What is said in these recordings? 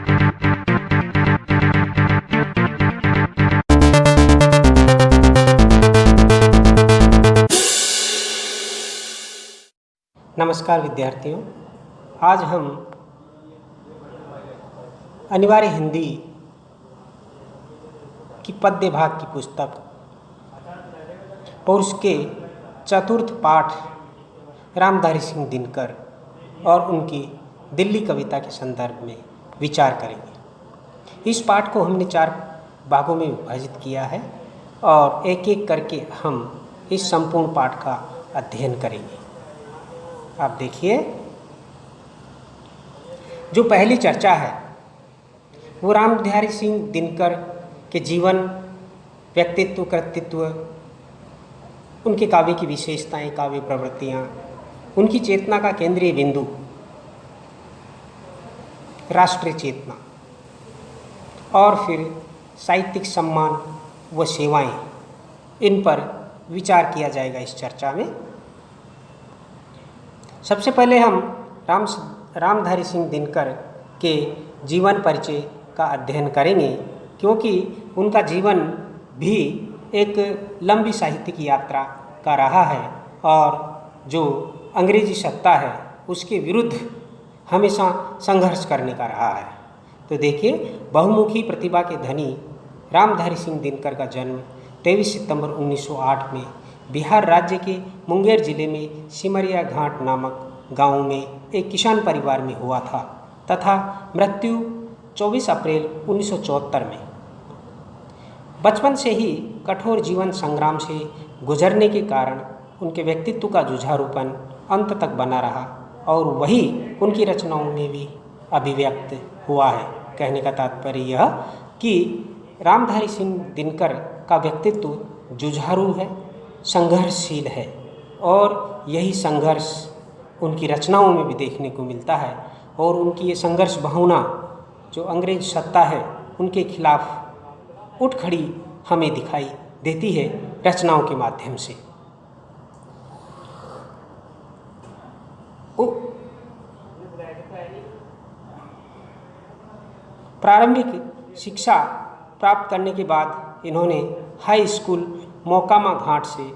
नमस्कार विद्यार्थियों, आज हम अनिवार्य हिंदी की पद्य भाग की पुस्तक और उसके चतुर्थ पाठ रामधारी सिंह दिनकर और उनकी दिल्ली कविता के संदर्भ में विचार करेंगे। इस पाठ को हमने 4 भागों में विभाजित किया है और एक एक करके हम इस संपूर्ण पाठ का अध्ययन करेंगे। आप देखिए, जो पहली चर्चा है वो रामधारी सिंह दिनकर के जीवन, व्यक्तित्व, कृतित्व, उनके काव्य की विशेषताएं, काव्य प्रवृत्तियां, उनकी चेतना का केंद्रीय बिंदु राष्ट्रीय चेतना और फिर साहित्यिक सम्मान व सेवाएं, इन पर विचार किया जाएगा इस चर्चा में। सबसे पहले हम रामधारी सिंह दिनकर के जीवन परिचय का अध्ययन करेंगे, क्योंकि उनका जीवन भी एक लंबी साहित्यिक यात्रा का रहा है और जो अंग्रेजी सत्ता है उसके विरुद्ध हमेशा संघर्ष करने का रहा है। तो देखिए, बहुमुखी प्रतिभा के धनी रामधारी सिंह दिनकर का जन्म 23 सितंबर 1908 में बिहार राज्य के मुंगेर जिले में सिमरिया घाट नामक गांव में एक किसान परिवार में हुआ था तथा मृत्यु 24 अप्रैल 1974 में। बचपन से ही कठोर जीवन संग्राम से गुजरने के कारण उनके व्यक्तित्व का जुझारूपन अंत तक बना रहा और वही उनकी रचनाओं में भी अभिव्यक्त हुआ है। कहने का तात्पर्य यह कि रामधारी सिंह दिनकर का व्यक्तित्व जुझारू है, संघर्षशील है और यही संघर्ष उनकी रचनाओं में भी देखने को मिलता है और उनकी ये संघर्ष भावना जो अंग्रेज सत्ता है उनके खिलाफ उठ खड़ी हमें दिखाई देती है रचनाओं के माध्यम से। प्रारंभिक शिक्षा प्राप्त करने के बाद इन्होंने हाई स्कूल मोकामा घाट से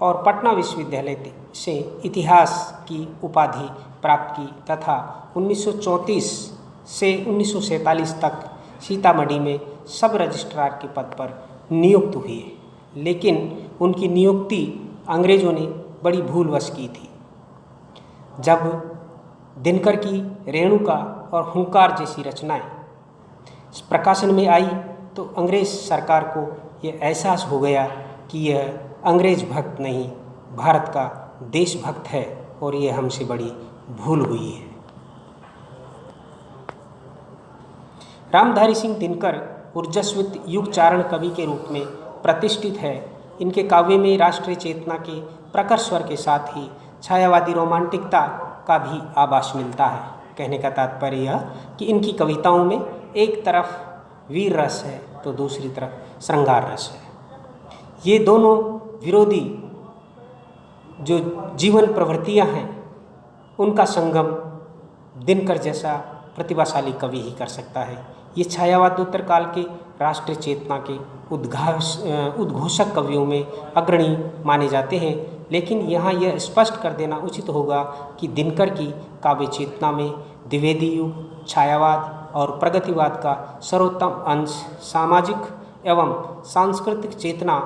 और पटना विश्वविद्यालय से इतिहास की उपाधि प्राप्त की तथा 1934 से 1947 तक सीतामढ़ी में सब रजिस्ट्रार के पद पर नियुक्त हुए, लेकिन उनकी नियुक्ति अंग्रेज़ों ने बड़ी भूलवश की थी। जब दिनकर की रेणुका और हुंकार जैसी रचनाएं प्रकाशन में आई तो अंग्रेज़ सरकार को यह एहसास हो गया कि यह अंग्रेज भक्त नहीं, भारत का देशभक्त है और यह हमसे बड़ी भूल हुई है। रामधारी सिंह दिनकर ऊर्जस्वित युग चारण कवि के रूप में प्रतिष्ठित है। इनके काव्य में राष्ट्रीय चेतना के प्रखर स्वर के साथ ही छायावादी रोमांटिकता का भी आभास मिलता है। कहने का तात्पर्य यह कि इनकी कविताओं में एक तरफ वीर रस है तो दूसरी तरफ श्रृंगार रस है। ये दोनों विरोधी जो जीवन प्रवृत्तियां हैं उनका संगम दिनकर जैसा प्रतिभाशाली कवि ही कर सकता है। ये छायावादोत्तर काल के राष्ट्रीय चेतना के उद्घोषक कवियों में अग्रणी माने जाते हैं, लेकिन यहाँ यह स्पष्ट कर देना उचित होगा कि दिनकर की काव्य चेतना में द्विवेदी युग, छायावाद और प्रगतिवाद का सर्वोत्तम अंश सामाजिक एवं सांस्कृतिक चेतना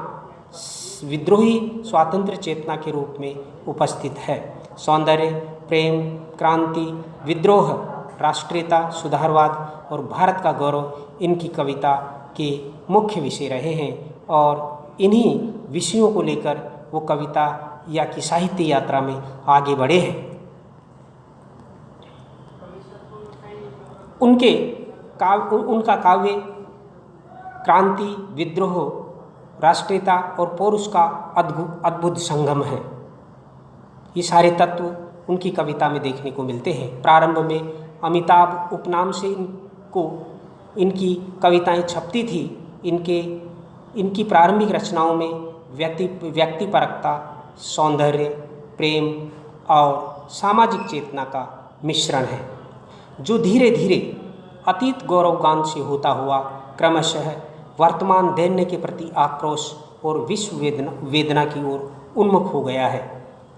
विद्रोही स्वातंत्र्य चेतना के रूप में उपस्थित है। सौंदर्य, प्रेम, क्रांति, विद्रोह, राष्ट्रीयता, सुधारवाद और भारत का गौरव इनकी कविता के मुख्य विषय रहे हैं और इन्हीं विषयों को लेकर वो कविता या की साहित्य यात्रा में आगे बढ़े हैं। उनका काव्य क्रांति, विद्रोह, राष्ट्रीयता और पौरुष का अद्भुत संगम है। ये सारे तत्व उनकी कविता में देखने को मिलते हैं। प्रारंभ में अमिताभ उपनाम से इनकी कविताएं छपती थी। इनकी प्रारंभिक रचनाओं में व्यक्तिपरकता, सौंदर्य, प्रेम और सामाजिक चेतना का मिश्रण है, जो धीरे धीरे अतीत गौरवगान से होता हुआ क्रमशः वर्तमान दैन्य के प्रति आक्रोश और विश्व वेदना की ओर उन्मुख हो गया है।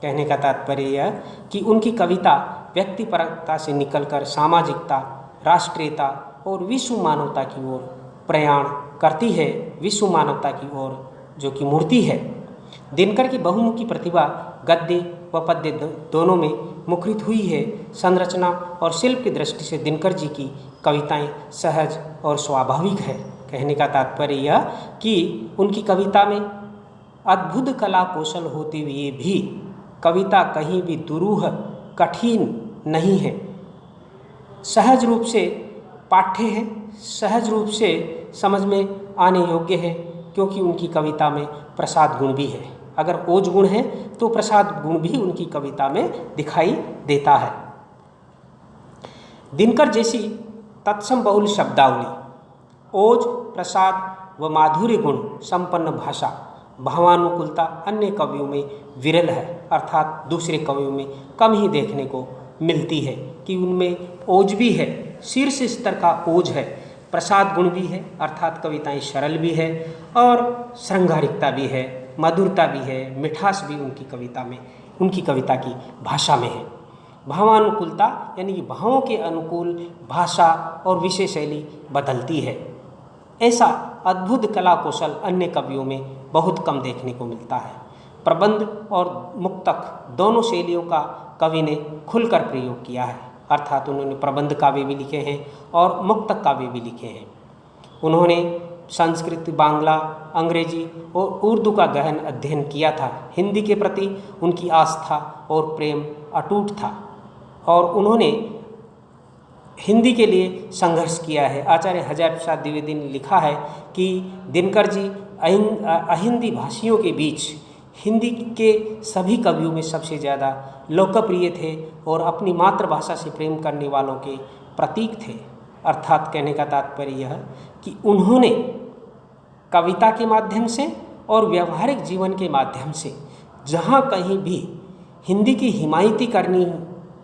कहने का तात्पर्य यह कि उनकी कविता व्यक्तिपरकता से निकलकर सामाजिकता, राष्ट्रीयता और विश्व मानवता की ओर प्रयाण करती है, विश्व मानवता की ओर जो कि मूर्ति है। दिनकर की बहुमुखी प्रतिभा गद्य व पद्य दोनों में मुखरित हुई है। संरचना और शिल्प की दृष्टि से दिनकर जी की कविताएं सहज और स्वाभाविक है। कहने का तात्पर्य यह कि उनकी कविता में अद्भुत कला कौशल होते हुए भी कविता कहीं भी दुरूह कठिन नहीं है, सहज रूप से पाठ्य है, सहज रूप से समझ में आने योग्य है, क्योंकि उनकी कविता में प्रसाद गुण भी है। अगर ओज गुण है तो प्रसाद गुण भी उनकी कविता में दिखाई देता है। दिनकर जैसी तत्सम बहुल शब्दावली, ओज, प्रसाद व माधुर्य गुण संपन्न भाषा, भावानुकूलता अन्य कवियों में विरल है, अर्थात दूसरे कवियों में कम ही देखने को मिलती है कि उनमें ओज भी है, शीर्ष स्तर का ओज है, प्रसाद गुण भी है, अर्थात कविताएं सरल भी है और श्रृंगारिकता भी है, मधुरता भी है, मिठास भी उनकी कविता में, उनकी कविता की भाषा में है। भावानुकूलता यानी कि भावों के अनुकूल भाषा और विषय शैली बदलती है। ऐसा अद्भुत कला कौशल अन्य कवियों में बहुत कम देखने को मिलता है। प्रबंध और मुक्तक दोनों शैलियों का कवि ने खुलकर प्रयोग किया है, अर्थात उन्होंने प्रबंध काव्य भी लिखे हैं और मुक्तक काव्य भी लिखे हैं। उन्होंने संस्कृत, बांग्ला, अंग्रेजी और उर्दू का गहन अध्ययन किया था। हिंदी के प्रति उनकी आस्था और प्रेम अटूट था और उन्होंने हिंदी के लिए संघर्ष किया है। आचार्य हजारी प्रसाद द्विवेदी ने लिखा है कि दिनकर जी अहिंदी भाषियों के बीच हिंदी के सभी कवियों में सबसे ज़्यादा लोकप्रिय थे और अपनी मातृभाषा से प्रेम करने वालों के प्रतीक थे। अर्थात कहने का तात्पर्य यह कि उन्होंने कविता के माध्यम से और व्यवहारिक जीवन के माध्यम से जहाँ कहीं भी हिंदी की हिमायती करनी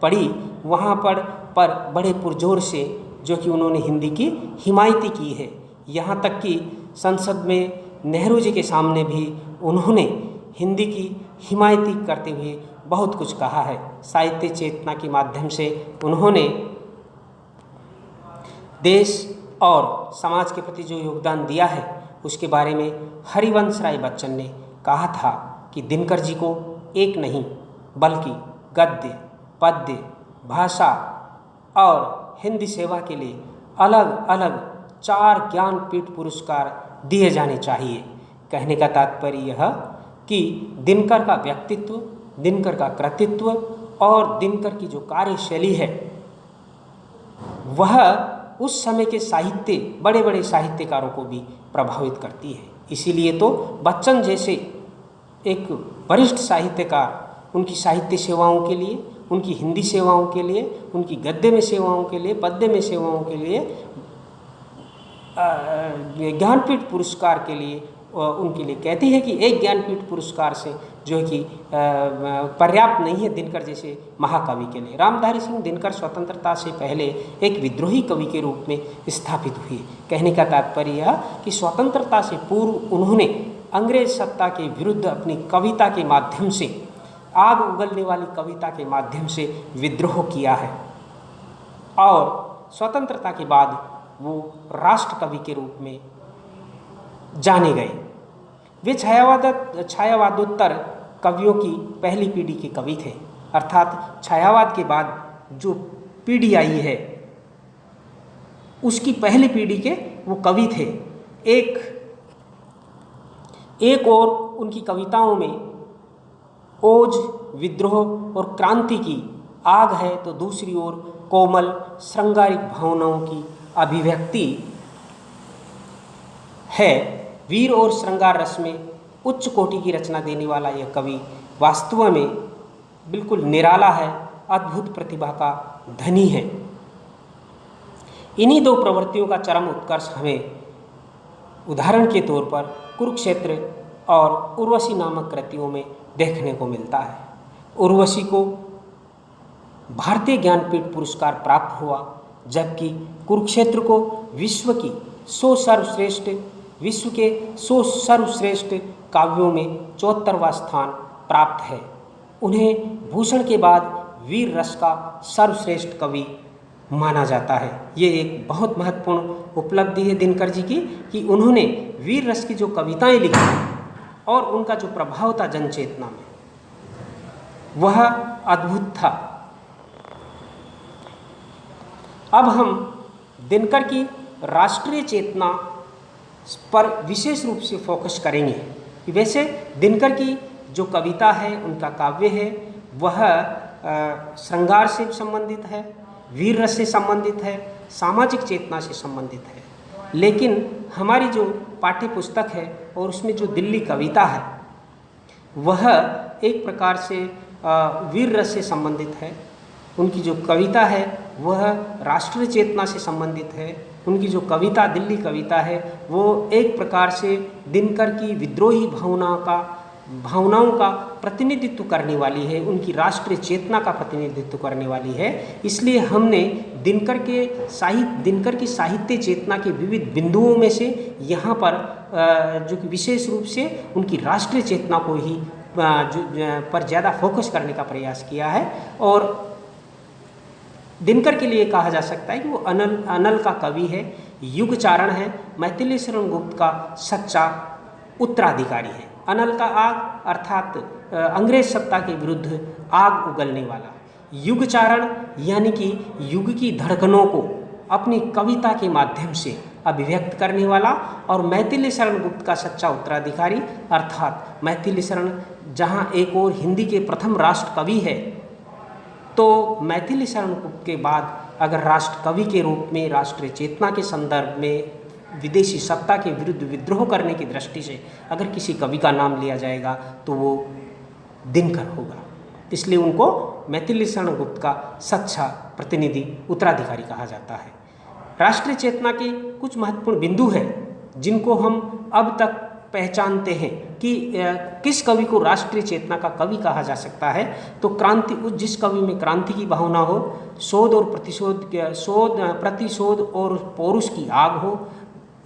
पड़ी वहाँ पर बड़े पुरजोर से जो कि उन्होंने हिंदी की हिमायती की है। यहाँ तक कि संसद में नेहरू जी के सामने भी उन्होंने हिंदी की हिमायती करते हुए बहुत कुछ कहा है। साहित्य चेतना के माध्यम से उन्होंने देश और समाज के प्रति जो योगदान दिया है उसके बारे में हरिवंश राय बच्चन ने कहा था कि दिनकर जी को एक नहीं बल्कि गद्य, पद्य, भाषा और हिंदी सेवा के लिए अलग अलग 4 ज्ञानपीठ पुरस्कार दिए जाने चाहिए। कहने का तात्पर्य यह कि दिनकर का व्यक्तित्व, दिनकर का कृतित्व और दिनकर की जो कार्यशैली है वह उस समय के साहित्य, बड़े बड़े साहित्यकारों को भी प्रभावित करती है। इसीलिए तो बच्चन जैसे एक वरिष्ठ साहित्यकार उनकी साहित्य सेवाओं के लिए, उनकी हिंदी सेवाओं के लिए, उनकी गद्य में सेवाओं के लिए, पद्य में सेवाओं के लिए, ज्ञानपीठ पुरस्कार के लिए उनके लिए कहती है कि एक ज्ञानपीठ पुरस्कार से जो कि पर्याप्त नहीं है दिनकर जैसे महाकवि के लिए। रामधारी सिंह दिनकर स्वतंत्रता से पहले एक विद्रोही कवि के रूप में स्थापित हुए। कहने का तात्पर्य यह कि स्वतंत्रता से पूर्व उन्होंने अंग्रेज सत्ता के विरुद्ध अपनी कविता के माध्यम से, आग उगलने वाली कविता के माध्यम से विद्रोह किया है और स्वतंत्रता के बाद वो राष्ट्र कवि के रूप में जाने गए। वे छायावादोत्तर कवियों की पहली पीढ़ी के कवि थे, अर्थात छायावाद के बाद जो पीढ़ी आई है उसकी पहली पीढ़ी के वो कवि थे। एक और उनकी कविताओं में ओज, विद्रोह और क्रांति की आग है तो दूसरी ओर कोमल श्रृंगारिक भावनाओं की अभिव्यक्ति है। वीर और श्रृंगार रस में उच्च कोटि की रचना देने वाला यह कवि वास्तव में बिल्कुल निराला है, अद्भुत प्रतिभा का धनी है। इन्हीं 2 प्रवृत्तियों का चरम उत्कर्ष हमें उदाहरण के तौर पर कुरुक्षेत्र और उर्वशी नामक कृतियों में देखने को मिलता है। उर्वशी को भारतीय ज्ञानपीठ पुरस्कार प्राप्त हुआ जबकि कुरुक्षेत्र को विश्व के 100 सर्वश्रेष्ठ काव्यों में 74वां स्थान प्राप्त है। उन्हें भूषण के बाद वीर रस का सर्वश्रेष्ठ कवि माना जाता है। ये एक बहुत महत्वपूर्ण उपलब्धि है दिनकर जी की कि उन्होंने वीर रस की जो कविताएं लिखी और उनका जो प्रभाव था जनचेतना में वह अद्भुत था। अब हम दिनकर की राष्ट्रीय चेतना पर विशेष रूप से फोकस करेंगे कि वैसे दिनकर की जो कविता है, उनका काव्य है, वह श्रृंगार से संबंधित है, वीर रस से संबंधित है, सामाजिक चेतना से संबंधित है। लेकिन हमारी जो पाठ्य पुस्तक है और उसमें जो दिल्ली कविता है वह एक प्रकार से वीर रस से संबंधित है। उनकी जो कविता है वह राष्ट्रीय चेतना से संबंधित है। उनकी जो कविता दिल्ली कविता है वो एक प्रकार से दिनकर की विद्रोही भावनाओं का प्रतिनिधित्व करने वाली है, उनकी राष्ट्रीय चेतना का प्रतिनिधित्व करने वाली है। इसलिए हमने दिनकर की साहित्य चेतना के विविध बिंदुओं में से यहाँ पर जो कि विशेष रूप से उनकी राष्ट्रीय चेतना को ही पर ज़्यादा फोकस करने का प्रयास किया है। और दिनकर के लिए कहा जा सकता है कि वो अनल का कवि है, युगचारण है, मैथिली शरण गुप्त का सच्चा उत्तराधिकारी है। अनल का आग अर्थात अंग्रेज सत्ता के विरुद्ध आग उगलने वाला, युगचारण यानी कि युग की धड़कनों को अपनी कविता के माध्यम से अभिव्यक्त करने वाला, और मैथिली शरण गुप्त का सच्चा उत्तराधिकारी अर्थात मैथिली शरण जहाँ एक और हिंदी के प्रथम राष्ट्र कवि है, तो मैथिली शरण गुप्त के बाद अगर राष्ट्र कवि के रूप में राष्ट्रीय चेतना के संदर्भ में विदेशी सत्ता के विरुद्ध विद्रोह करने की दृष्टि से अगर किसी कवि का नाम लिया जाएगा तो वो दिनकर होगा। इसलिए उनको मैथिली शरण गुप्त का सच्चा प्रतिनिधि उत्तराधिकारी कहा जाता है। राष्ट्रीय चेतना के कुछ महत्वपूर्ण बिंदु हैं जिनको हम अब तक पहचानते हैं कि किस कवि को राष्ट्रीय चेतना का कवि कहा जा सकता है। तो जिस कवि में क्रांति की भावना हो, प्रतिशोध और पौरुष की आग हो,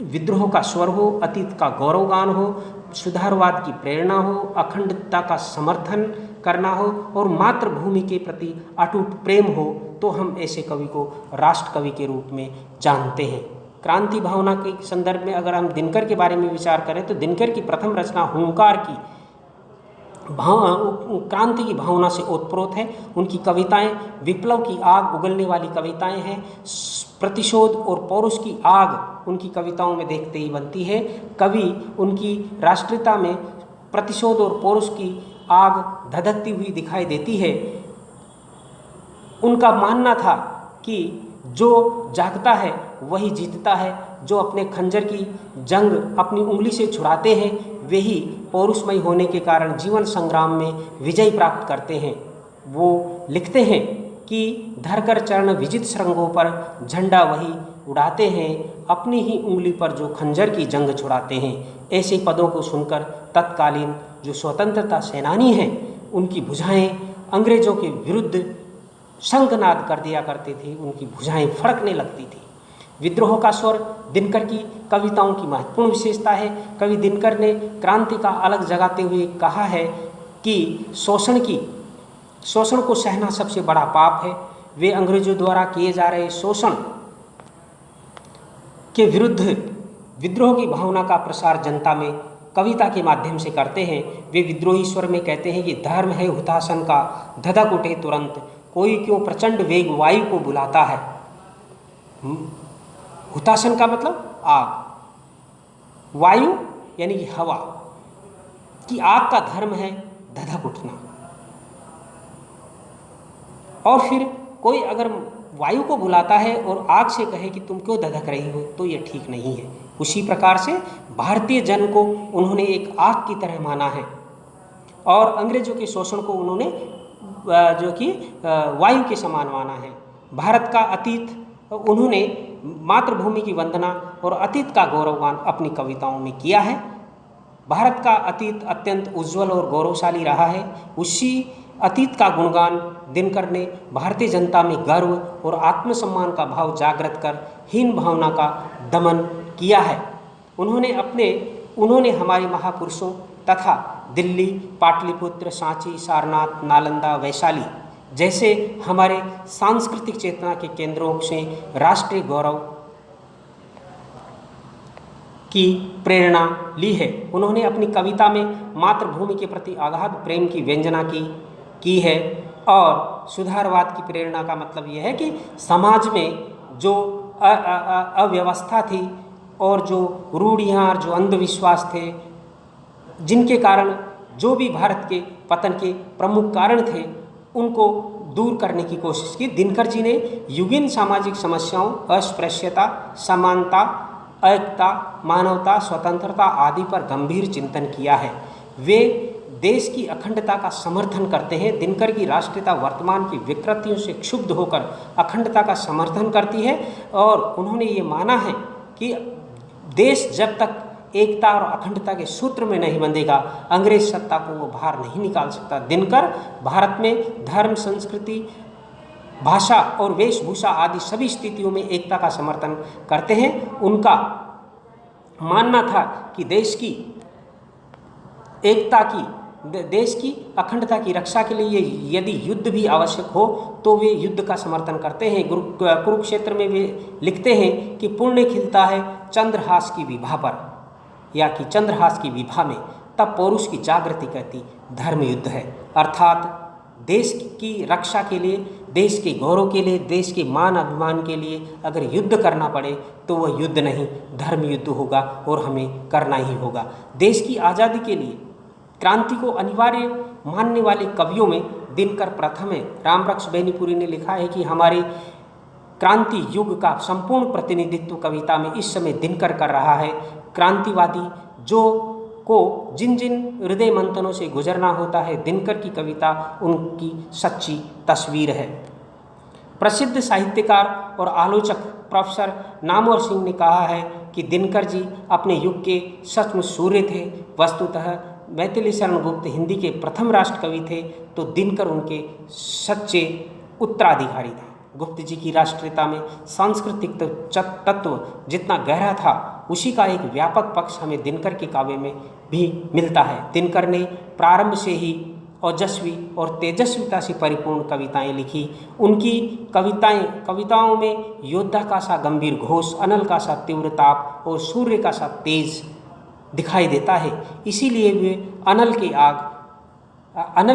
विद्रोह का स्वर हो, अतीत का गौरवगान हो, सुधारवाद की प्रेरणा हो, अखंडता का समर्थन करना हो और मातृभूमि के प्रति अटूट प्रेम हो, तो हम ऐसे कवि को राष्ट्र कवि के रूप में जानते हैं। क्रांति भावना के संदर्भ में अगर हम दिनकर के बारे में विचार करें तो दिनकर की प्रथम रचना हुंकार की क्रांति की भावना से ओतप्रोत है। उनकी कविताएं विप्लव की आग उगलने वाली कविताएं हैं। प्रतिशोध और पौरुष की आग उनकी कविताओं में देखते ही बनती है। कवि उनकी राष्ट्रीयता में प्रतिशोध और पौरुष की आग धधकती हुई दिखाई देती है। उनका मानना था कि जो जागता है वही जीतता है, जो अपने खंजर की जंग अपनी उंगली से छुड़ाते हैं वे ही पौरुषमयी होने के कारण जीवन संग्राम में विजय प्राप्त करते हैं। वो लिखते हैं कि धरकर चरण विजित श्रृंगों पर झंडा वही उड़ाते हैं, अपनी ही उंगली पर जो खंजर की जंग छुड़ाते हैं। ऐसे पदों को सुनकर तत्कालीन जो स्वतंत्रता सेनानी हैं उनकी भुजाएं अंग्रेजों के विरुद्ध शंखनाद कर दिया करते थे, उनकी भुजाएं फड़कने लगती थी। विद्रोह का स्वर दिनकर की कविताओं की महत्वपूर्ण विशेषता है। कवि दिनकर ने क्रांति का अलग जगाते हुए कहा है कि शोषण को सहना सबसे बड़ा पाप है। वे अंग्रेजों द्वारा किए जा रहे शोषण के विरुद्ध विद्रोह की भावना का प्रसार जनता में कविता के माध्यम से करते हैं। वे विद्रोही स्वर में कहते हैं कि धर्म है हुताशन का, धधक उठे तुरंत, कोई क्यों प्रचंड वेग वायु को बुलाता है। हुताशन का मतलब आग, वायु यानी कि हवा कि आग का धर्म है धधक उठना। और फिर कोई अगर वायु को बुलाता है और आग से कहे कि तुम क्यों धधक रही हो तो ये ठीक नहीं है। उसी प्रकार से भारतीय जन को उन्होंने एक आग की तरह माना है और अंग्रेजों के शोषण को उन्होंने जो कि वायु के समान माना है। भारत का अतीत उन्होंने मातृभूमि की वंदना और अतीत का गौरवगान अपनी कविताओं में किया है। भारत का अतीत अत्यंत उज्जवल और गौरवशाली रहा है। उसी अतीत का गुणगान दिनकर ने भारतीय जनता में गर्व और आत्मसम्मान का भाव जागृत कर हीन भावना का दमन किया है। उन्होंने हमारे महापुरुषों तथा दिल्ली, पाटलिपुत्र, सांची, सारनाथ, नालंदा, वैशाली जैसे हमारे सांस्कृतिक चेतना के केंद्रों से राष्ट्रीय गौरव की प्रेरणा ली है। उन्होंने अपनी कविता में मातृभूमि के प्रति अगाध प्रेम की व्यंजना की है और सुधारवाद की प्रेरणा का मतलब यह है कि समाज में जो अव्यवस्था थी और जो रूढ़ियाँ, जो अंधविश्वास थे, जिनके कारण जो भी भारत के पतन के प्रमुख कारण थे, उनको दूर करने की कोशिश की। दिनकर जी ने युगीन सामाजिक समस्याओं, अस्पृश्यता, समानता, एकता, मानवता, स्वतंत्रता आदि पर गंभीर चिंतन किया है। वे देश की अखंडता का समर्थन करते हैं। दिनकर की राष्ट्रीयता वर्तमान की विकृतियों से क्षुब्ध होकर अखंडता का समर्थन करती है और उन्होंने ये माना है कि देश जब तक एकता और अखंडता के सूत्र में नहीं बंधेगा, अंग्रेज सत्ता को वो बाहर नहीं निकाल सकता। दिनकर भारत में धर्म, संस्कृति, भाषा और वेशभूषा आदि सभी स्थितियों में एकता का समर्थन करते हैं। उनका मानना था कि देश की एकता की, देश की अखंडता की रक्षा के लिए यदि युद्ध भी आवश्यक हो तो वे युद्ध का समर्थन करते हैं। कुरुक्षेत्र में वे लिखते हैं कि पुण्य खिलता है चंद्रहास की विभा पर, या कि चंद्रहास की विभा में, तब पौरुष की जागृति कहती धर्म युद्ध है। अर्थात देश की रक्षा के लिए, देश के गौरव के लिए, देश के मान अभिमान के लिए अगर युद्ध करना पड़े तो वह युद्ध नहीं, धर्म युद्ध होगा और हमें करना ही होगा। देश की आज़ादी के लिए क्रांति को अनिवार्य मानने वाले कवियों में दिनकर प्रथम है। रामरक्ष बेनीपुरी ने लिखा है कि हमारे क्रांति युग का संपूर्ण प्रतिनिधित्व कविता में इस समय दिनकर कर रहा है। क्रांतिवादी जिन जिन हृदय मंथनों से गुजरना होता है, दिनकर की कविता उनकी सच्ची तस्वीर है। प्रसिद्ध साहित्यकार और आलोचक प्रोफेसर नामवर सिंह ने कहा है कि दिनकर जी अपने युग के सचमुच सूर्य थे। वस्तुतः मैथिली शरण गुप्त हिंदी के प्रथम राष्ट्र कवि थे तो दिनकर उनके सच्चे उत्तराधिकारी थे। गुप्त जी की राष्ट्रीयता में सांस्कृतिक तत्व जितना गहरा था, उसी का एक व्यापक पक्ष हमें दिनकर के काव्य में भी मिलता है। दिनकर ने प्रारंभ से ही ओजस्वी और तेजस्विता से परिपूर्ण कविताएं लिखी। उनकी कविताओं में योद्धा का सा गंभीर घोष, अनल का सा तीव्र ताप और सूर्य का सा तेज दिखाई देता है। इसीलिए वे अनल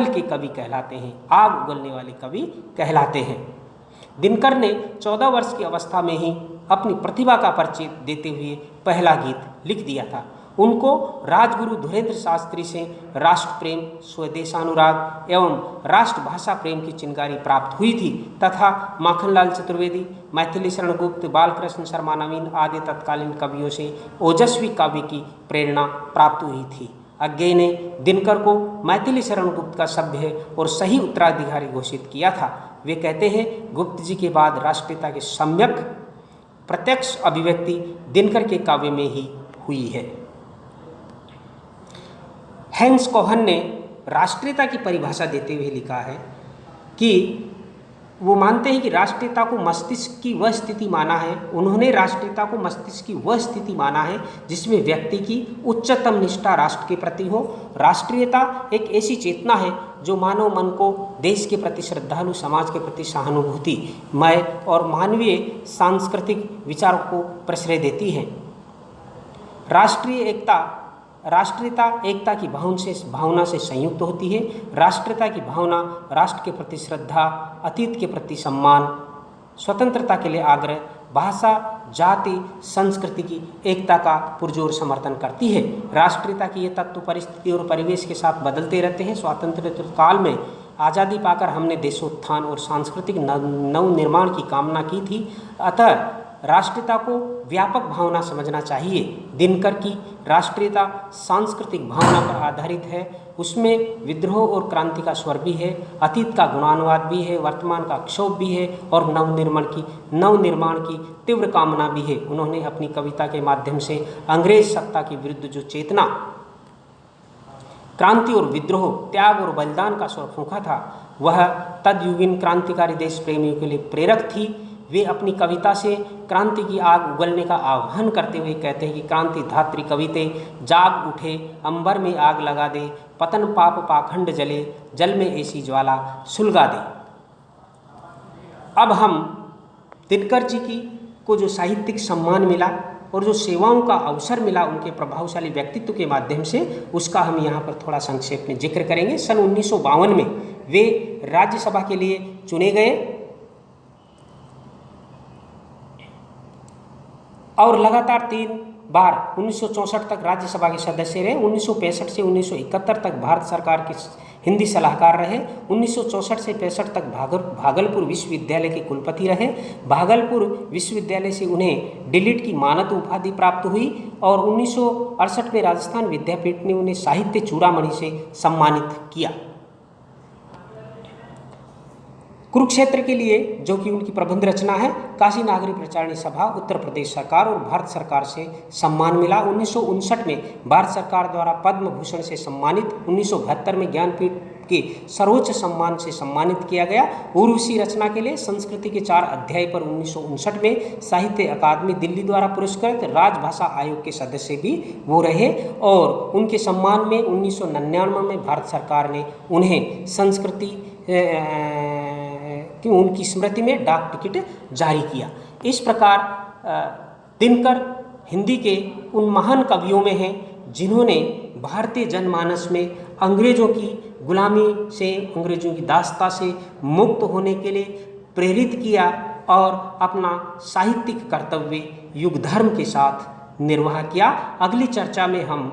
के कवि कहलाते हैं, आग उगलने वाले कवि कहलाते हैं। दिनकर ने 14 वर्ष की अवस्था में ही अपनी प्रतिभा का परिचय देते हुए पहला गीत लिख दिया था। उनको राजगुरु धुरेंद्र शास्त्री से राष्ट्र प्रेम, स्वदेशानुराग एवं राष्ट्रभाषा प्रेम की चिंगारी प्राप्त हुई थी तथा माखनलाल चतुर्वेदी, मैथिली शरण गुप्त, बालकृष्ण शर्मा नवीन आदि तत्कालीन कवियों से ओजस्वी काव्य की प्रेरणा प्राप्त हुई थी। अज्ञेय ने दिनकर को मैथिली शरण गुप्त का सभ्य और सही उत्तराधिकारी घोषित किया था। वे कहते हैं, गुप्त जी के बाद राष्ट्रीयता के सम्यक प्रत्यक्ष अभिव्यक्ति दिनकर के काव्य में ही हुई है। हैंस कोहन ने राष्ट्रीयता की परिभाषा देते हुए लिखा है कि वो मानते हैं कि राष्ट्रीयता को मस्तिष्क की वह स्थिति माना है। उन्होंने राष्ट्रीयता को मस्तिष्क की वह स्थिति माना है जिसमें व्यक्ति की उच्चतम निष्ठा राष्ट्र के प्रति हो। राष्ट्रीयता एक ऐसी चेतना है जो मानव मन को देश के प्रति श्रद्धालु, समाज के प्रति सहानुभूति मय और मानवीय सांस्कृतिक विचारों को प्रश्रय देती है। राष्ट्रीयता एकता की भावना से संयुक्त होती है। राष्ट्रीयता की भावना राष्ट्र के प्रति श्रद्धा, अतीत के प्रति सम्मान, स्वतंत्रता के लिए आग्रह, भाषा, जाति, संस्कृति की एकता का पुरजोर समर्थन करती है। राष्ट्रीयता की ये तत्व परिस्थिति और परिवेश के साथ बदलते रहते हैं। स्वातंत्र्य काल में आज़ादी पाकर हमने देशोत्थान और सांस्कृतिक नवनिर्माण की कामना की थी, अतः राष्ट्रीयता को व्यापक भावना समझना चाहिए। दिनकर की राष्ट्रीयता सांस्कृतिक भावना पर आधारित है। उसमें विद्रोह और क्रांति का स्वर भी है, अतीत का गुणानुवाद भी है, वर्तमान का क्षोभ भी है और नवनिर्माण की तीव्र कामना भी है। उन्होंने अपनी कविता के माध्यम से अंग्रेज सत्ता के विरुद्ध जो चेतना क्रांति और विद्रोह, त्याग और बलिदान का स्वर फूंका था, वह तदयुगीन क्रांतिकारी देश प्रेमियों के लिए प्रेरक थी। वे अपनी कविता से क्रांति की आग उगलने का आह्वान करते हुए कहते हैं कि क्रांति धात्री कविते जाग उठे, अंबर में आग लगा दे, पतन पाप पाखंड जले, जल में ऐसी ज्वाला सुलगा दे। अब हम दिनकर जी की को जो साहित्यिक सम्मान मिला और जो सेवाओं का अवसर मिला उनके प्रभावशाली व्यक्तित्व के माध्यम से, उसका हम यहाँ पर थोड़ा संक्षेप में जिक्र करेंगे। सन 1952 में वे राज्यसभा के लिए चुने गए और लगातार 3 बार 1964 तक राज्यसभा के सदस्य रहे। 1965 से 1971 तक भारत सरकार के हिंदी सलाहकार रहे। 1964 से 65 तक भागलपुर विश्वविद्यालय के कुलपति रहे। भागलपुर विश्वविद्यालय से उन्हें डिलीट की मानद उपाधि प्राप्त हुई और 1968 में राजस्थान विद्यापीठ ने उन्हें साहित्य चूड़ामणि से सम्मानित किया। कुरुक्षेत्र के लिए, जो कि उनकी प्रबंध रचना है, काशी नागरी प्रचारणी सभा, उत्तर प्रदेश सरकार और भारत सरकार से सम्मान मिला। 1959 में भारत सरकार द्वारा पद्म भूषण से सम्मानित, 1972 में ज्ञानपीठ के सर्वोच्च सम्मान से सम्मानित किया गया। उर्वशी रचना के लिए संस्कृति के 4 अध्याय पर 1959 में साहित्य अकादमी दिल्ली द्वारा पुरस्कृत राजभाषा आयोग के सदस्य भी वो रहे और उनके सम्मान में 1999 में भारत सरकार ने उन्हें संस्कृति कि उनकी स्मृति में डाक टिकट जारी किया। इस प्रकार दिनकर हिंदी के उन महान कवियों में हैं जिन्होंने भारतीय जनमानस में अंग्रेजों की गुलामी से, अंग्रेजों की दासता से मुक्त होने के लिए प्रेरित किया और अपना साहित्यिक कर्तव्य युग धर्म के साथ निर्वाह किया। अगली चर्चा में हम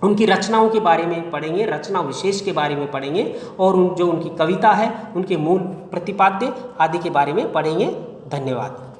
उनकी रचनाओं के बारे में पढ़ेंगे, रचना विशेष के बारे में पढ़ेंगे और जो उनकी कविता है, उनके मूल प्रतिपाद्य आदि के बारे में पढ़ेंगे। धन्यवाद।